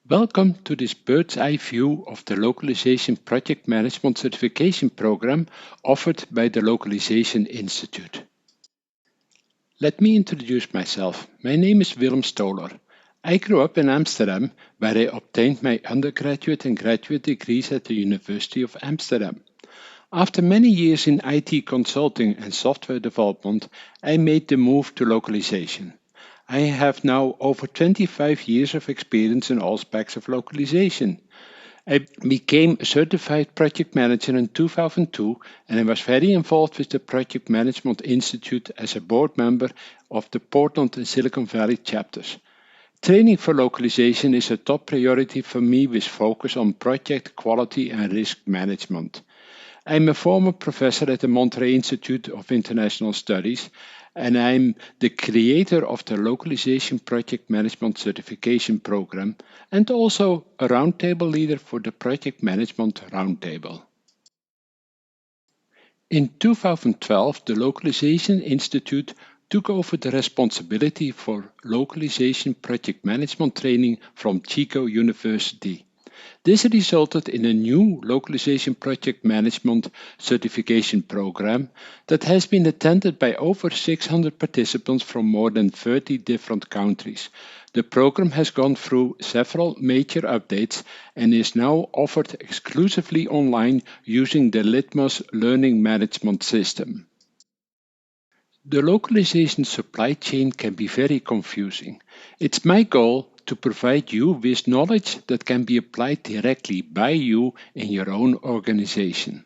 Welcome to this bird's eye view of the Localization Project Management Certification Program offered by the Localization Institute. Let me introduce myself. My name is Willem Stoler. I grew up in Amsterdam, where I obtained my undergraduate and graduate degrees at the University of Amsterdam. After many years in IT consulting and software development, I made the move to localization. I have now over 25 years of experience in all aspects of localization. I became a certified project manager in 2002 and I was very involved with the Project Management Institute as a board member of the Portland and Silicon Valley chapters. Training for localization is a top priority for me with focus on project quality and risk management. I'm a former professor at the Monterey Institute of International Studies, and I'm the creator of the Localization Project Management Certification Program and also a roundtable leader for the Project Management Roundtable. In 2012, the Localization Institute took over the responsibility for localization project management training from Chico University. This resulted in a new Localization Project Management Certification Program that has been attended by over 600 participants from more than 30 different countries. The program has gone through several major updates and is now offered exclusively online using the Litmus Learning Management System. The localization supply chain can be very confusing. It's my goal to provide you with knowledge that can be applied directly by you in your own organization.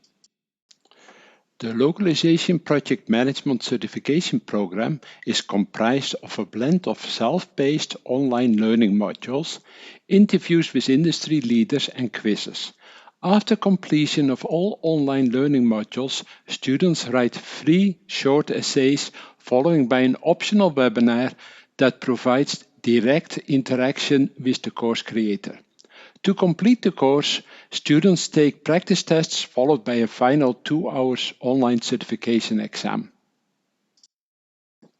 The Localization Project Management Certification Program is comprised of a blend of self-paced online learning modules, interviews with industry leaders and quizzes. After completion of all online learning modules, students write 3 short essays followed by an optional webinar that provides direct interaction with the course creator. To complete the course, students take practice tests followed by a final 2 hours online certification exam.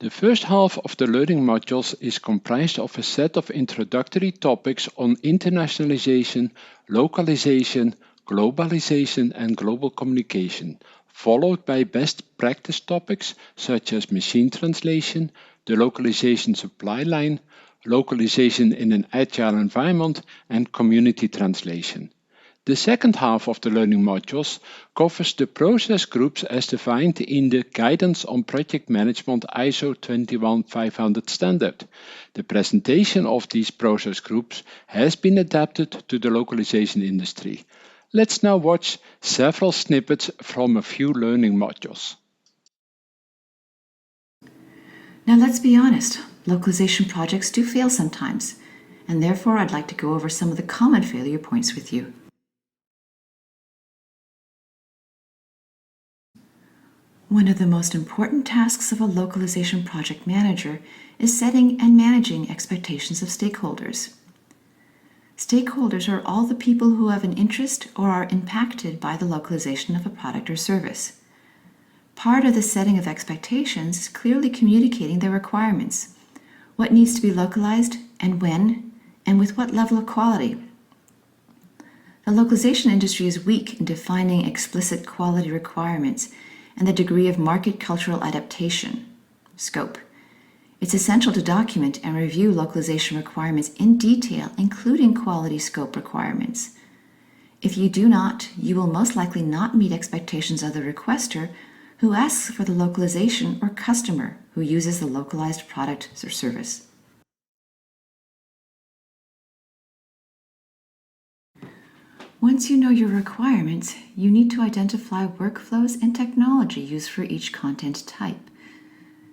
The first half of the learning modules is comprised of a set of introductory topics on internationalization, localization, globalization and global communication, followed by best practice topics such as machine translation, the localization supply line, localization in an agile environment, and community translation. The second half of the learning modules covers the process groups as defined in the Guidance on Project Management ISO 21500 standard. The presentation of these process groups has been adapted to the localization industry. Let's now watch several snippets from a few learning modules. Now let's be honest, localization projects do fail sometimes, and therefore I'd like to go over some of the common failure points with you. One of the most important tasks of a localization project manager is setting and managing expectations of stakeholders. Stakeholders are all the people who have an interest or are impacted by the localization of a product or service. Part of the setting of expectations is clearly communicating their requirements, what needs to be localized and when, and with what level of quality. The localization industry is weak in defining explicit quality requirements and the degree of market cultural adaptation, scope. It's essential to document and review localization requirements in detail, including quality scope requirements. If you do not, you will most likely not meet expectations of the requester who asks for the localization or customer who uses the localized product or service. Once you know your requirements, you need to identify workflows and technology used for each content type.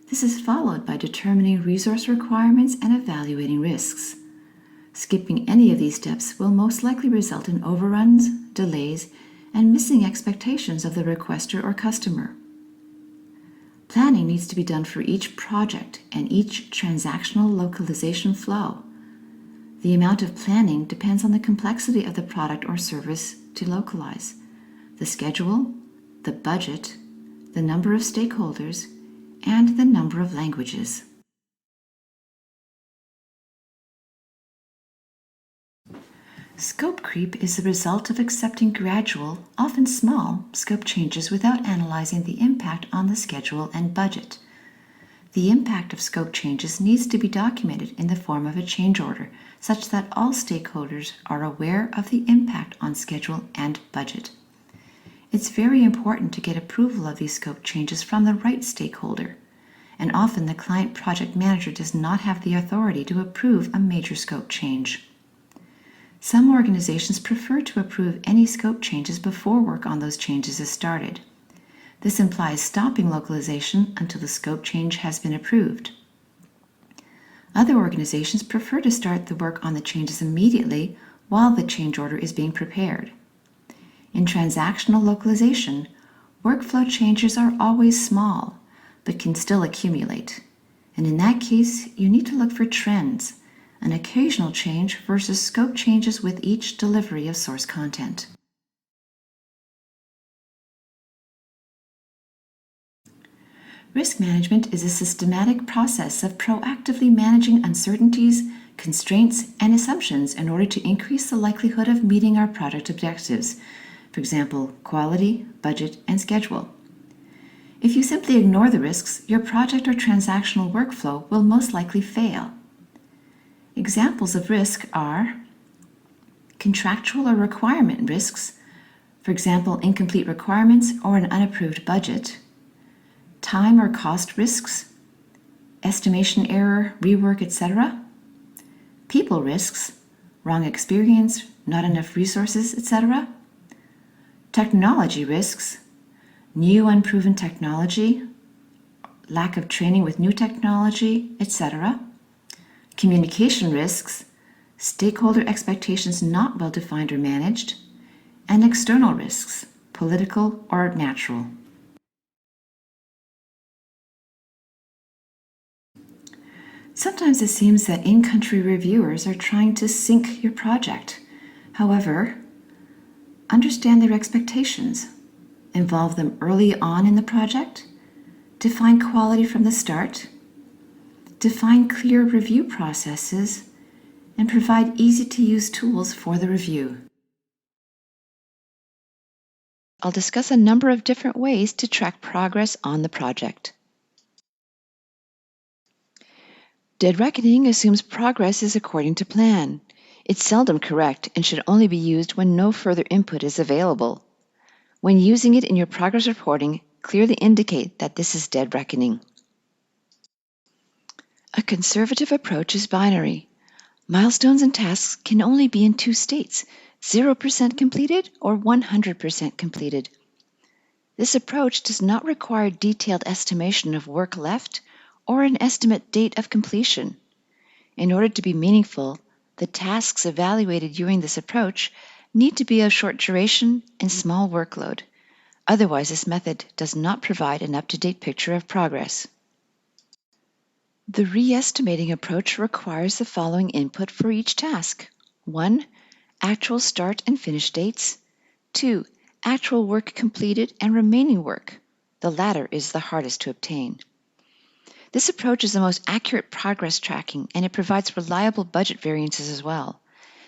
This is followed by determining resource requirements and evaluating risks. Skipping any of these steps will most likely result in overruns, delays, and missing expectations of the requester or customer. Planning needs to be done for each project and each transactional localization flow. The amount of planning depends on the complexity of the product or service to localize, the schedule, the budget, the number of stakeholders, and the number of languages. Scope creep is the result of accepting gradual, often small, scope changes without analyzing the impact on the schedule and budget. The impact of scope changes needs to be documented in the form of a change order, such that all stakeholders are aware of the impact on schedule and budget. It's very important to get approval of these scope changes from the right stakeholder, and often the client project manager does not have the authority to approve a major scope change. Some organizations prefer to approve any scope changes before work on those changes is started. This implies stopping localization until the scope change has been approved. Other organizations prefer to start the work on the changes immediately while the change order is being prepared. In transactional localization, workflow changes are always small, but can still accumulate. And in that case, you need to look for trends, an occasional change versus scope changes with each delivery of source content. Risk management is a systematic process of proactively managing uncertainties, constraints, and assumptions in order to increase the likelihood of meeting our project objectives, for example, quality, budget, and schedule. If you simply ignore the risks, your project or transactional workflow will most likely fail. Examples of risk are contractual or requirement risks, for example, incomplete requirements or an unapproved budget, time or cost risks, estimation error, rework, etc., people risks, wrong experience, not enough resources, etc., technology risks, new unproven technology, lack of training with new technology, etc., communication risks, stakeholder expectations not well defined or managed, and external risks, political or natural. Sometimes it seems that in-country reviewers are trying to sink your project. However, understand their expectations, involve them early on in the project, define quality from the start, define clear review processes, and provide easy-to-use tools for the review. I'll discuss a number of different ways to track progress on the project. Dead reckoning assumes progress is according to plan. It's seldom correct and should only be used when no further input is available. When using it in your progress reporting, clearly indicate that this is dead reckoning. A conservative approach is binary. Milestones and tasks can only be in two states, 0% completed or 100% completed. This approach does not require detailed estimation of work left or an estimate date of completion. In order to be meaningful, the tasks evaluated during this approach need to be of short duration and small workload. Otherwise, this method does not provide an up-to-date picture of progress. The re-estimating approach requires the following input for each task. 1. Actual start and finish dates. 2. Actual work completed and remaining work. The latter is the hardest to obtain. This approach is the most accurate progress tracking, and it provides reliable budget variances as well.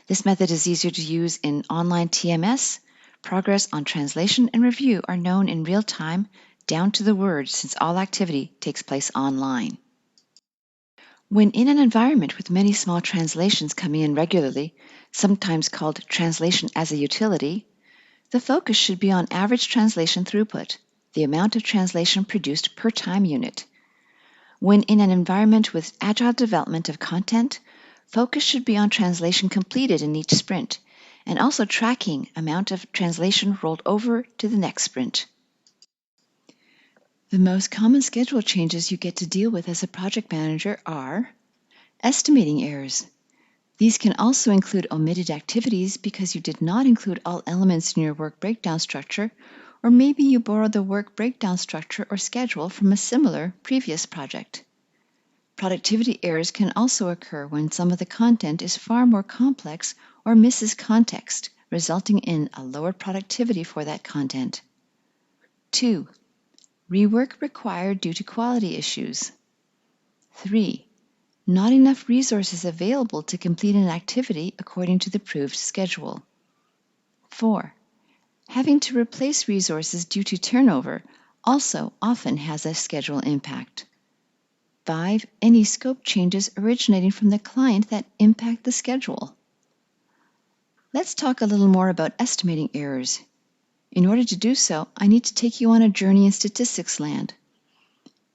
This method is easier to use in online TMS. Progress on translation and review are known in real time, down to the word, since all activity takes place online. When in an environment with many small translations coming in regularly, sometimes called translation as a utility, the focus should be on average translation throughput, the amount of translation produced per time unit. When in an environment with agile development of content, focus should be on translation completed in each sprint, and also tracking amount of translation rolled over to the next sprint. The most common schedule changes you get to deal with as a project manager are estimating errors. These can also include omitted activities because you did not include all elements in your work breakdown structure, or maybe you borrowed the work breakdown structure or schedule from a similar previous project. Productivity errors can also occur when some of the content is far more complex or misses context, resulting in a lower productivity for that content. 2. Rework required due to quality issues. 3. not enough resources available to complete an activity according to the approved schedule. 4. Having to replace resources due to turnover also often has a schedule impact. 5. Any scope changes originating from the client that impact the schedule. Let's talk a little more about estimating errors. In order to do so, I need to take you on a journey in statistics land.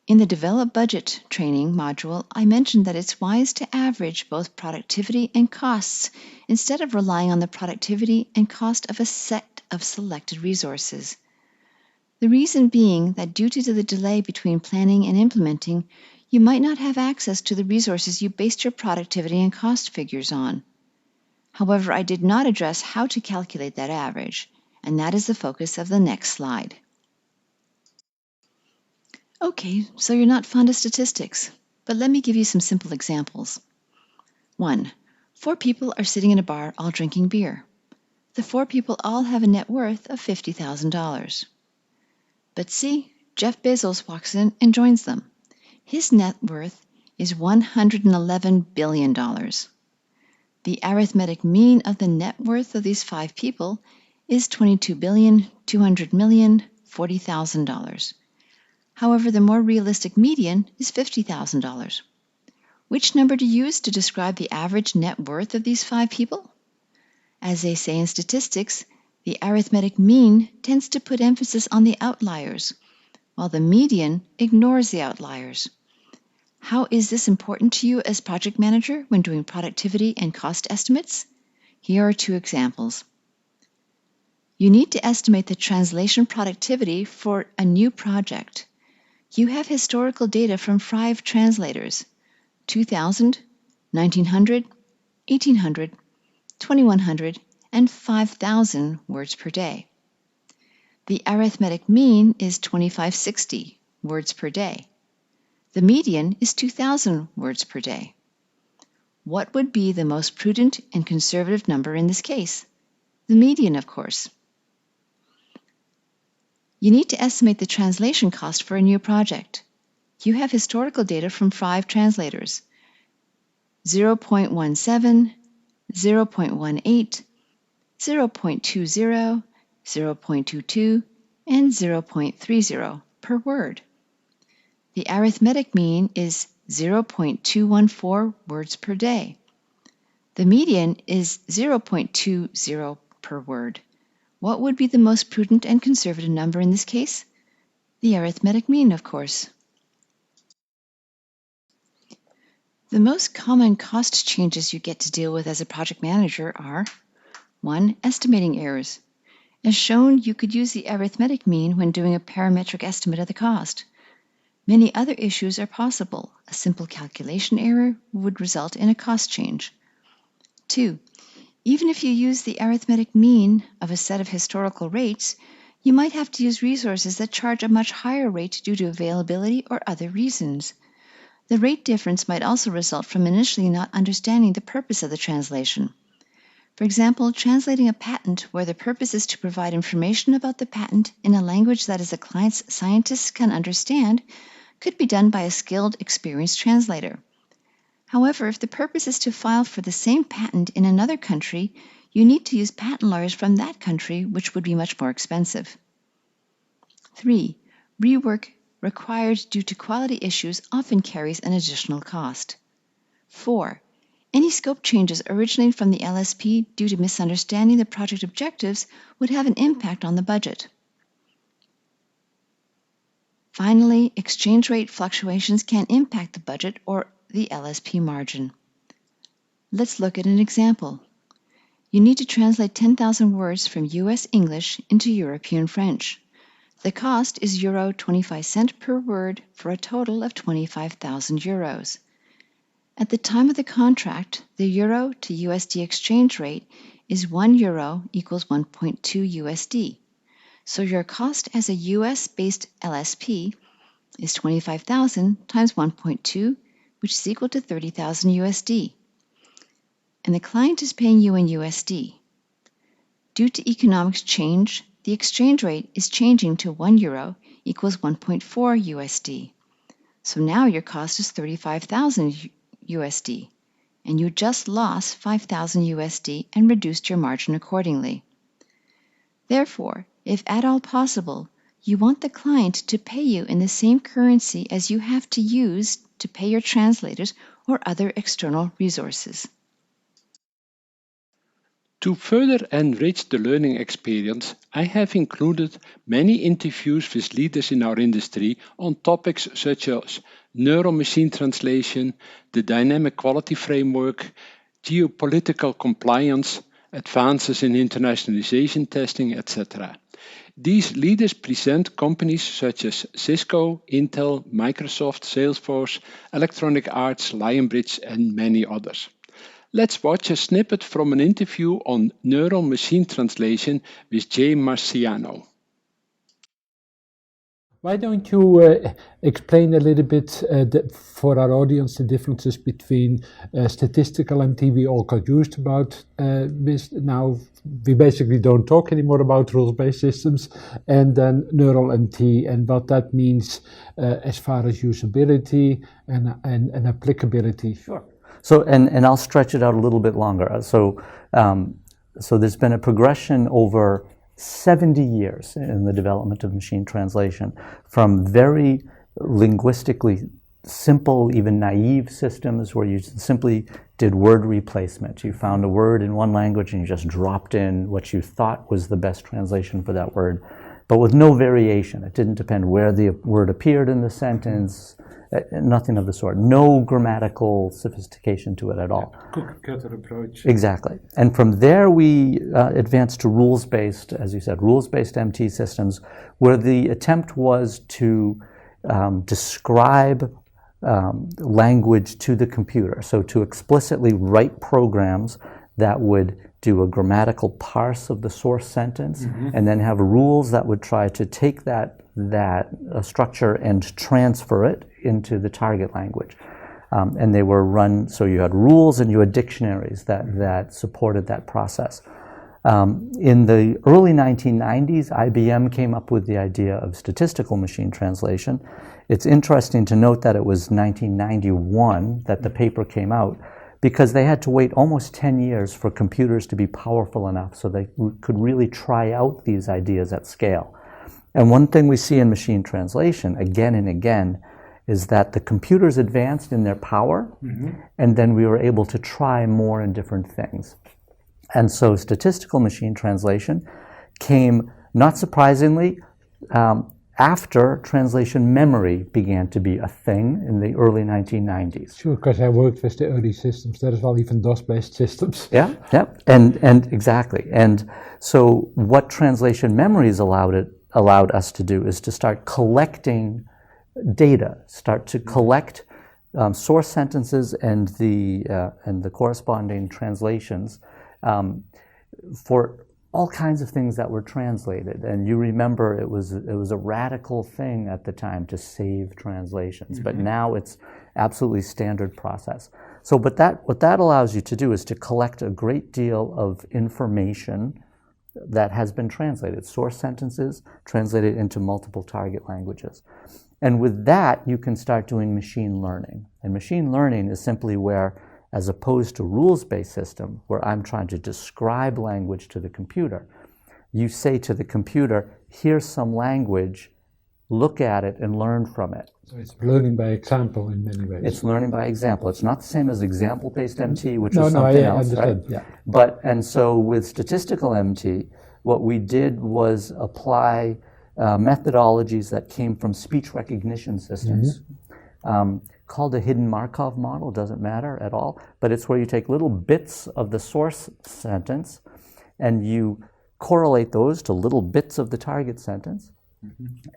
In the Develop Budget training module, I mentioned that it's wise to average both productivity and costs instead of relying on the productivity and cost of a set of selected resources. The reason being that due to the delay between planning and implementing, you might not have access to the resources you based your productivity and cost figures on. However, I did not address how to calculate that average, and that is the focus of the next slide. Okay, so you're not fond of statistics, but let me give you some simple examples. 1. 4 people are sitting in a bar all drinking beer. The 4 people all have a net worth of $50,000. But see, Jeff Bezos walks in and joins them. His net worth is $111 billion. The arithmetic mean of the net worth of these 5 people is $22,200,040,000. However, the more realistic median is $50,000. Which number to use to describe the average net worth of these 5 people? As they say in statistics, the arithmetic mean tends to put emphasis on the outliers, while the median ignores the outliers. How is this important to you as project manager when doing productivity and cost estimates? Here are 2 examples. You need to estimate the translation productivity for a new project. You have historical data from 5 translators, 2000, 1900, 1800, 2100, and 5000 words per day. The arithmetic mean is 2560 words per day. The median is 2000 words per day. What would be the most prudent and conservative number in this case? The median, of course. You need to estimate the translation cost for a new project. You have historical data from 5 translators, 0.17, 0.18, 0.20, 0.22, and 0.30 per word. The arithmetic mean is 0.214 words per day. The median is 0.20 per word. What would be the most prudent and conservative number in this case? The arithmetic mean, of course. The most common cost changes you get to deal with as a project manager are 1. Estimating errors. As shown, you could use the arithmetic mean when doing a parametric estimate of the cost. Many other issues are possible. A simple calculation error would result in a cost change. 2. Even if you use the arithmetic mean of a set of historical rates, you might have to use resources that charge a much higher rate due to availability or other reasons. The rate difference might also result from initially not understanding the purpose of the translation. For example, translating a patent where the purpose is to provide information about the patent in a language that a client's scientists can understand could be done by a skilled, experienced translator. However, if the purpose is to file for the same patent in another country, you need to use patent lawyers from that country, which would be much more expensive. 3. Rework required due to quality issues often carries an additional cost. 4. Any scope changes originating from the LSP due to misunderstanding the project objectives would have an impact on the budget. Finally, exchange rate fluctuations can impact the budget or the LSP margin. Let's look at an example. You need to translate 10,000 words from US English into European French. The cost is euro 25 cents per word for a total of 25,000 euros. At the time of the contract, the euro to USD exchange rate is 1 euro equals 1.2 USD. So your cost as a US-based LSP is 25,000 times 1.2, which is equal to 30,000 USD. And the client is paying you in USD. Due to economics change, the exchange rate is changing to 1 euro equals 1.4 USD. So now your cost is 35,000 USD, and you just lost 5,000 USD and reduced your margin accordingly. Therefore, if at all possible, you want the client to pay you in the same currency as you have to use to pay your translators or other external resources. To further enrich the learning experience, I have included many interviews with leaders in our industry on topics such as neuro-machine translation, the dynamic quality framework, geopolitical compliance, advances in internationalization testing, etc. These leaders present companies such as Cisco, Intel, Microsoft, Salesforce, Electronic Arts, Lionbridge, and many others. Let's watch a snippet from an interview on neural machine translation with Jay Marciano. Why don't you explain a little bit for our audience the differences between statistical MT we all got used about this. Now we basically don't talk anymore about rules-based systems, and then neural MT and what that means as far as usability and applicability. Sure. So, and I'll stretch it out a little bit longer. So there's been a progression over 70 years in the development of machine translation, from very linguistically simple, even naive systems where you simply did word replacement. You found a word in one language and you just dropped in what you thought was the best translation for that word, but with no variation. It didn't depend where the word appeared in the sentence, nothing of the sort. No grammatical sophistication to it at all. Cookie-cutter approach. Exactly. And from there we advanced to rules-based, as you said, rules-based MT systems, where the attempt was to describe language to the computer. So to explicitly write programs that would do a grammatical parse of the source sentence, and then have rules that would try to take that structure and transfer it into the target language. And they were run, so you had rules and you had dictionaries that supported that process. In the early 1990s, IBM came up with the idea of statistical machine translation. It's interesting to note that it was 1991 that the paper came out, because they had to wait almost 10 years for computers to be powerful enough so they could really try out these ideas at scale. And one thing we see in machine translation again and again is that the computers advanced in their power, and then we were able to try more and different things. And so statistical machine translation came, not surprisingly, after translation memory began to be a thing in the early 1990s. Sure, because I worked with the early systems, that is well, even DOS-based systems. Yeah, and exactly. And so what translation memories allowed us to do is to start collecting data, start to collect source sentences and the corresponding translations for all kinds of things that were translated. And you remember it was a radical thing at the time to save translations, but now it's absolutely standard process. So what that allows you to do is to collect a great deal of information that has been translated, source sentences translated into multiple target languages. And with that, you can start doing machine learning. And machine learning is simply where, as opposed to rules-based system, where I'm trying to describe language to the computer, you say to the computer, here's some language, look at it and learn from it. So it's learning by example in many ways. It's learning by example. It's not the same as example-based MT, which is something else, right? Yeah. And so with statistical MT, what we did was apply methodologies that came from speech recognition systems, called a hidden Markov model, doesn't matter at all, but it's where you take little bits of the source sentence and you correlate those to little bits of the target sentence,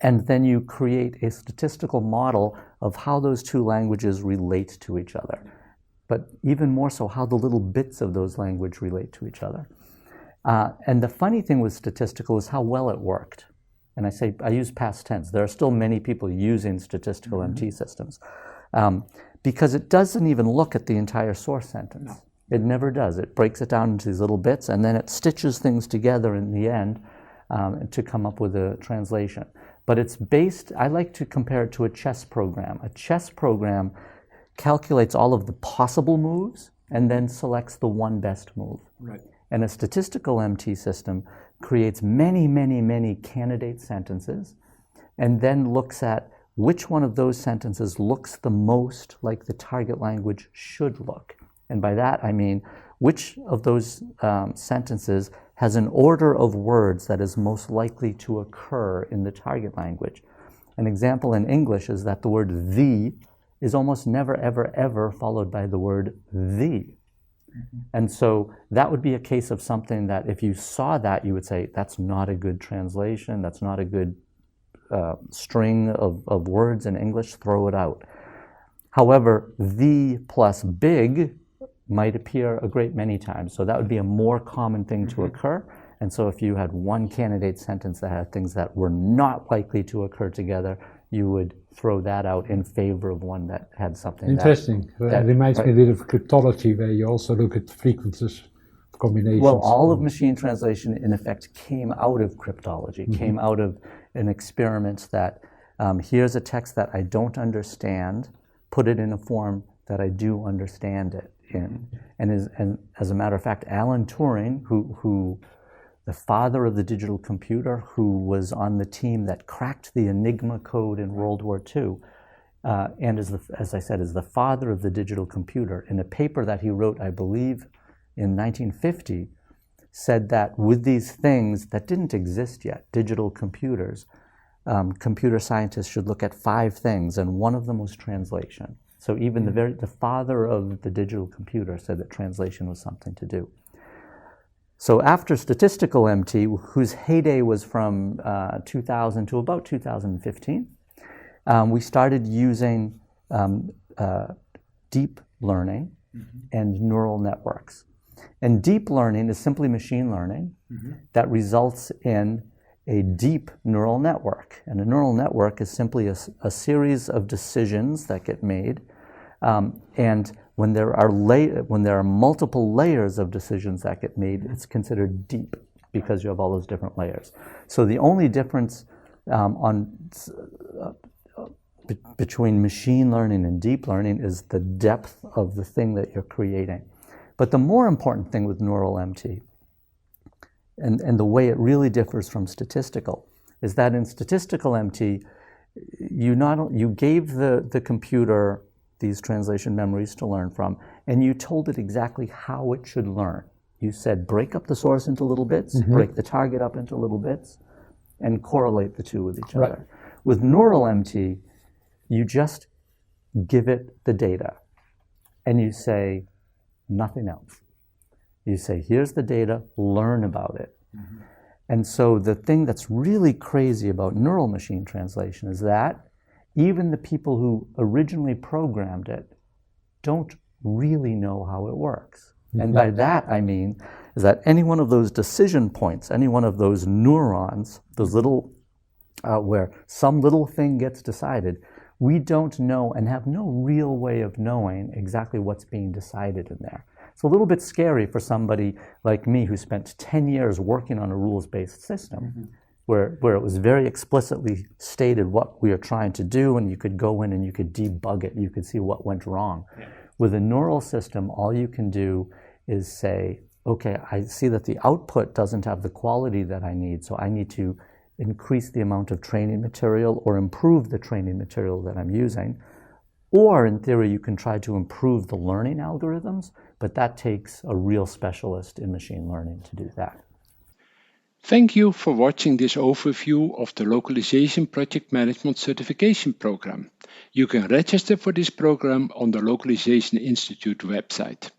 and then you create a statistical model of how those two languages relate to each other, but even more so how the little bits of those language relate to each other. And the funny thing with statistical is how well it worked. And I use past tense. There are still many people using statistical MT systems because it doesn't even look at the entire source sentence. No. It never does. It breaks it down into these little bits and then it stitches things together in the end to come up with a translation. But it's based, I like to compare it to a chess program. A chess program calculates all of the possible moves and then selects the one best move. Right. And a statistical MT system creates many, many, many candidate sentences and then looks at which one of those sentences looks the most like the target language should look. And by that I mean which of those sentences has an order of words that is most likely to occur in the target language. An example in English is that the word the is almost never, ever, ever followed by the word the. Mm-hmm. And so that would be a case of something that if you saw that, you would say, that's not a good translation, that's not a good string of words in English, throw it out. However, the plus big might appear a great many times. So that would be a more common thing to occur. And so if you had one candidate sentence that had things that were not likely to occur together, you would throw that out in favor of one that had something interesting. That reminds me a little of cryptology, where you also look at frequencies of combinations. Well, all of machine translation, in effect, came out of cryptology, came out of an experiment that here's a text that I don't understand, put it in a form that I do understand it in. And as a matter of fact, Alan Turing, who the father of the digital computer, who was on the team that cracked the Enigma code in World War II, and as I said, is the father of the digital computer. In a paper that he wrote, I believe, in 1950, said that with these things that didn't exist yet, digital computers, computer scientists should look at 5 things, and one of them was translation. So even the father of the digital computer said that translation was something to do. So after statistical MT, whose heyday was from 2000 to about 2015, we started using deep learning and neural networks. And deep learning is simply machine learning that results in a deep neural network. And a neural network is simply a series of decisions that get made. And when there are multiple layers of decisions that get made, it's considered deep because you have all those different layers. So the only difference between machine learning and deep learning is the depth of the thing that you're creating. But the more important thing with neural MT, and the way it really differs from statistical, is that in statistical MT, you gave the computer these translation memories to learn from, and you told it exactly how it should learn. You said, break up the source into little bits, break the target up into little bits, and correlate the two with each other. With neural MT, you just give it the data, and you say nothing else. You say, here's the data, learn about it. And so the thing that's really crazy about neural machine translation is that even the people who originally programmed it don't really know how it works. And by that I mean is that any one of those decision points, any one of those neurons, those little, where some little thing gets decided, we don't know and have no real way of knowing exactly what's being decided in there. It's a little bit scary for somebody like me who spent 10 years working on a rules-based system, where it was very explicitly stated what we are trying to do, and you could go in and you could debug it, you could see what went wrong. With a neural system, all you can do is say, okay, I see that the output doesn't have the quality that I need, so I need to increase the amount of training material or improve the training material that I'm using. Or in theory, you can try to improve the learning algorithms, but that takes a real specialist in machine learning to do that. Thank you for watching this overview of the Localization Project Management Certification Program. You can register for this program on the Localization Institute website.